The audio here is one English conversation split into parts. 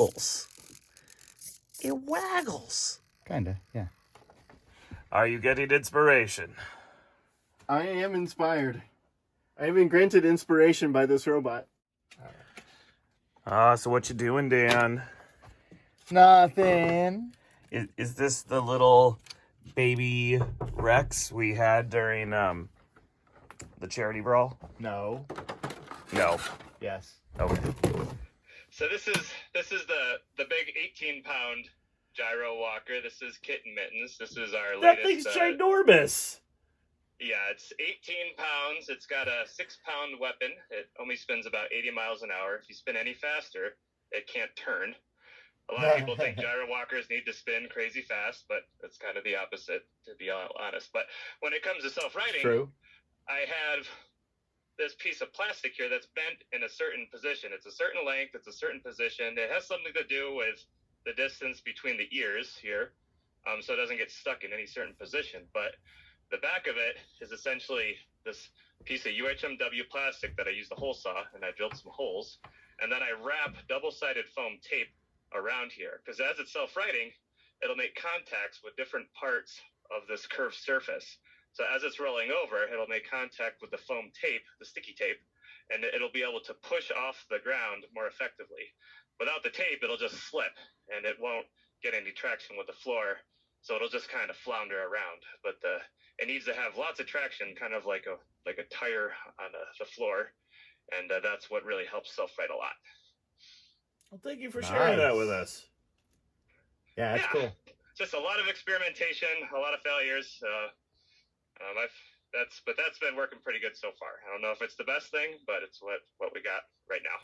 waggles. It waggles. Kinda, yeah. Are you getting inspiration? I am inspired. I have been granted inspiration by this robot. So what you doing, Dan? Nothing. Is this the little baby Rex we had during the charity brawl? No. No. Yes. Okay. So this is the big 18-pound Gyro Walker. This is Kitten Mittens. This is our That latest. thing's ginormous. Yeah, it's 18 pounds. It's got a 6-pound weapon. It only spins about 80 miles an hour. If you spin any faster, it can't turn. A lot of people think Gyro Walkers need to spin crazy fast, but it's kind of the opposite, to be honest. But when it comes to self-righting, True. I have this piece of plastic here that's bent in a certain position. It's a certain length. It's a certain position. It has something to do with the distance between the ears here, so it doesn't get stuck in any certain position. But the back of it is essentially this piece of UHMW plastic that I use the hole saw, and I drilled some holes. And then I wrap double-sided foam tape around here, because as it's self-righting, it'll make contacts with different parts of this curved surface. So as it's rolling over, it'll make contact with the foam tape, the sticky tape, and it'll be able to push off the ground more effectively. Without the tape, it'll just slip, and it won't get any traction with the floor, so it'll just kind of flounder around. But it needs to have lots of traction, kind of like a tire on the floor, and that's what really helps self-right a lot. Well, thank you for sharing that with us. Yeah, that's cool. Just a lot of experimentation, a lot of failures. But that's been working pretty good so far. I don't know if it's the best thing, but it's what we got right now.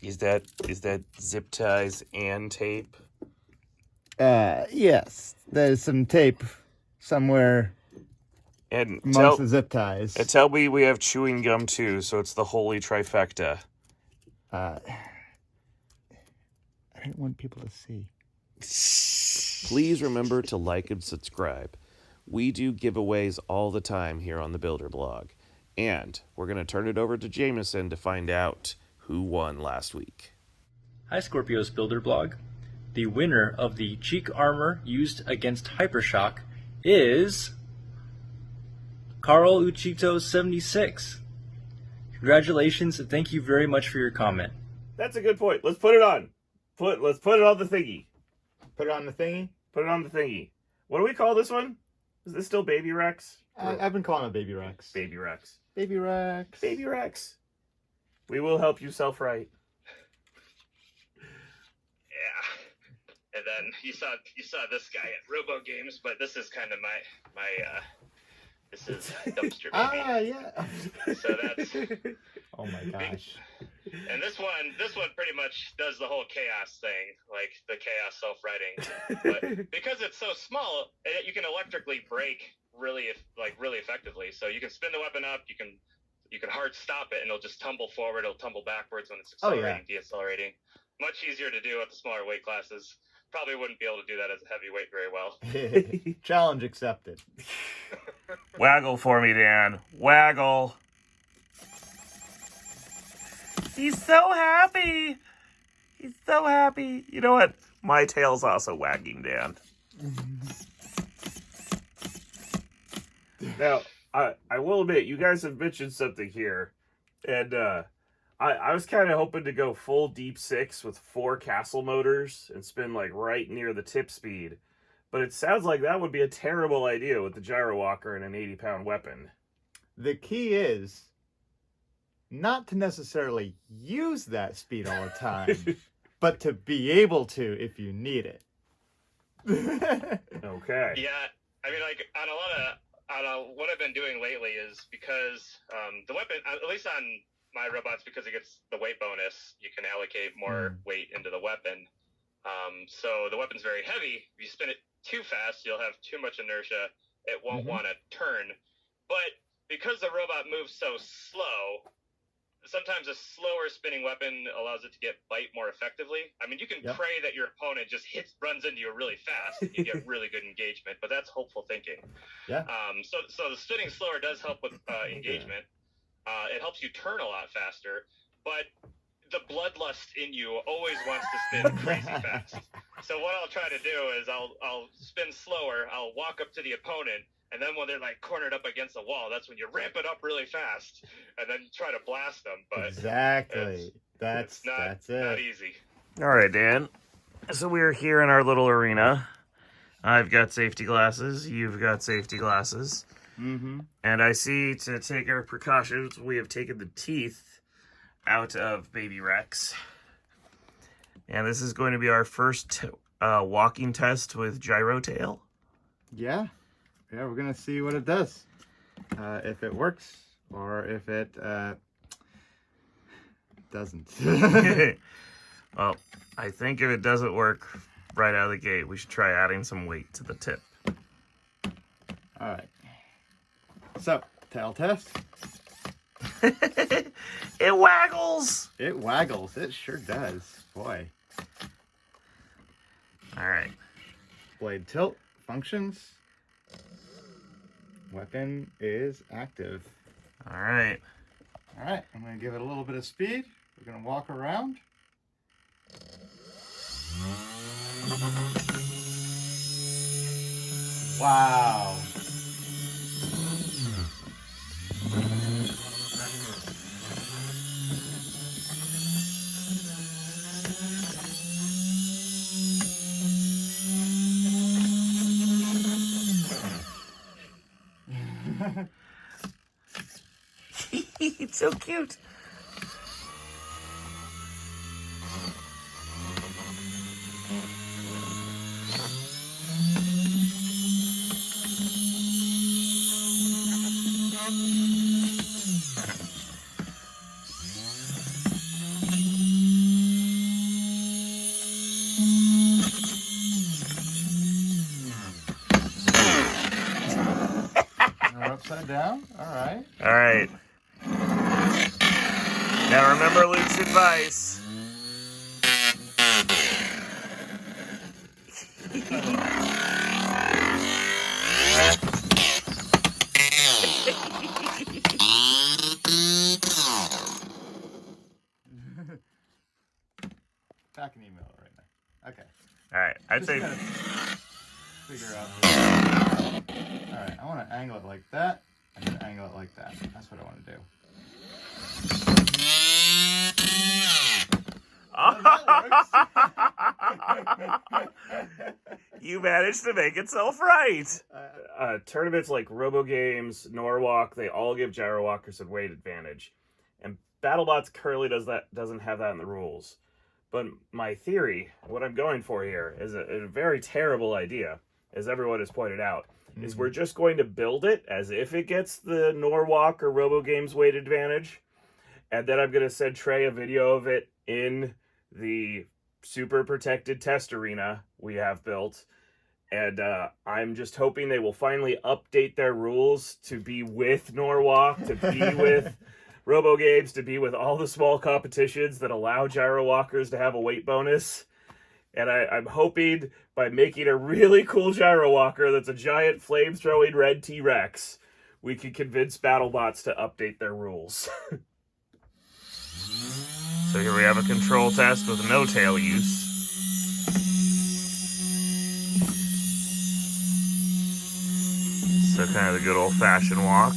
Is that zip ties and tape? Yes. There's some tape somewhere And amongst the zip ties. And tell me we have chewing gum too, so it's the holy trifecta. I don't want people to see. Please remember to like and subscribe. We do giveaways all the time here on the Builder Blog. And we're going to turn it over to Jameson to find out who won last week. Hi, Skorpios Builder Blog. The winner of the cheek armor used against Hypershock is Carl Uchito76. Congratulations and thank you very much for your comment. That's a good point. Let's put it on. Let's put it on the thingy. Put it on the thingy? Put it on the thingy. What do we call this one? Is this still Baby Rex? I've been calling it Baby Rex. Baby Rex. Baby Rex. Baby Rex. We will help you self-right. Yeah. And then you saw this guy at Robo Games, but this is kind of my this is dumpster baby. Yeah. So that's Oh my gosh. And this one pretty much does the whole chaos thing, like the chaos self-righting. But because it's so small, you can electrically brake really effectively. So you can spin the weapon up, you can hard stop it, and it'll just tumble forward. It'll tumble backwards when it's accelerating, deaccelerating. Much easier to do at the smaller weight classes. Probably wouldn't be able to do that as a heavyweight very well. Challenge accepted. Waggle for me, Dan. Waggle. He's so happy. He's so happy. You know what? My tail's also wagging, Dan. Now, I will admit, you guys have mentioned something here. And I was kind of hoping to go full deep 6 with 4 castle motors and spin like right near the tip speed. But it sounds like that would be a terrible idea with the Gyro Walker and an 80-pound weapon. The key is not to necessarily use that speed all the time, but to be able to if you need it. Okay. Yeah, I mean, like what I've been doing lately is because the weapon, at least on my robots, because it gets the weight bonus, you can allocate more weight into the weapon. So the weapon's very heavy. If you spin it too fast, you'll have too much inertia. It won't want to turn. But because the robot moves so slow, sometimes a slower spinning weapon allows it to get bite more effectively. I mean, you can pray that your opponent just runs into you really fast. You get really good engagement, but that's hopeful thinking. Yeah. So the spinning slower does help with engagement. It helps you turn a lot faster, but the bloodlust in you always wants to spin crazy fast. So what I'll try to do is I'll spin slower. I'll walk up to the opponent, and then when they're like cornered up against the wall, that's when you ramp it up really fast, and then try to blast them. But Exactly. That's not it. easy. All right, Dan. So we're here in our little arena. I've got safety glasses. You've got safety glasses. Mm-hmm. And I see, to take our precautions, we have taken the teeth out of Baby Rex. And this is going to be our first walking test with Gyro Tail. Yeah. Yeah, we're gonna see what it does. If it works or if it doesn't. Well, I think if it doesn't work right out of the gate, we should try adding some weight to the tip. All right. So, tail test. It waggles! It waggles. It sure does. Boy. All right. Blade tilt functions. Weapon is active. All right. All right. I'm going to give it a little bit of speed. We're going to walk around. Wow. It's so cute. We're upside down. All right. All right. Now remember Luke's advice. Back an email right now. Okay. All right. I'd Just say gotta figure out. All right. I want to angle it like that, and then angle it like that. That's what I want to do. You managed to make itself right. Tournaments like Robo Games, Norwalk, they all give Gyro Walkers a weight advantage. And Battlebots currently doesn't have that in the rules. But my theory, what I'm going for here, is a very terrible idea, as everyone has pointed out, is we're just going to build it as if it gets the Norwalk or Robo Games weight advantage. And then I'm going to send Trey a video of it in the super protected test arena we have built. And I'm just hoping they will finally update their rules to be with Norwalk, to be with Robo Games, to be with all the small competitions that allow Gyro Walkers to have a weight bonus. And I'm hoping by making a really cool Gyro Walker that's a giant flame-throwing red T-Rex, we can convince Battlebots to update their rules. So here we have a control test with no tail use. So kind of the good old-fashioned walk.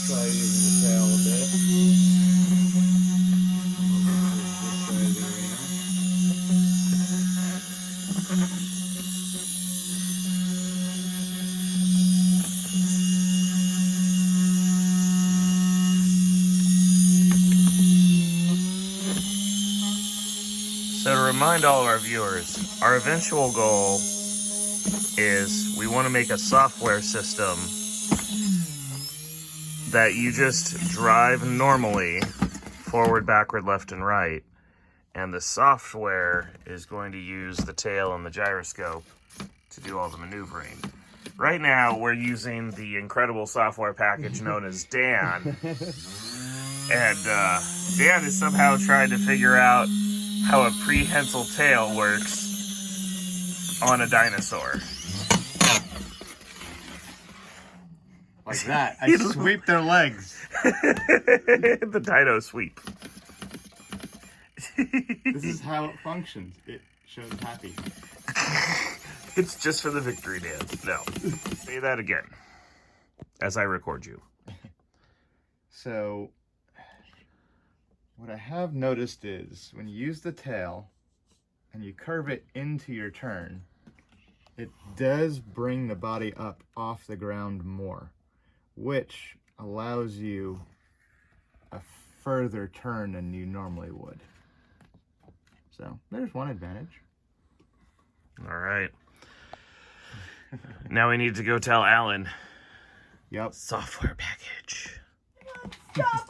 Try using the tail a bit. So to remind all of our viewers, our eventual goal is we want to make a software system that you just drive normally, forward, backward, left, and right. And the software is going to use the tail and the gyroscope to do all the maneuvering. Right now, we're using the incredible software package known as Dan. And Dan is somehow trying to figure out how a prehensile tail works on a dinosaur. Like that. I sweep their legs. The dino sweep. This is how it functions. It shows happy. It's just for the victory dance. No. Say that again as I record you. So, what I have noticed is when you use the tail and you curve it into your turn, it does bring the body up off the ground more, which allows you a further turn than you normally would. So, there's one advantage. All right. Now we need to go tell Alan. Yep. Software package. Stop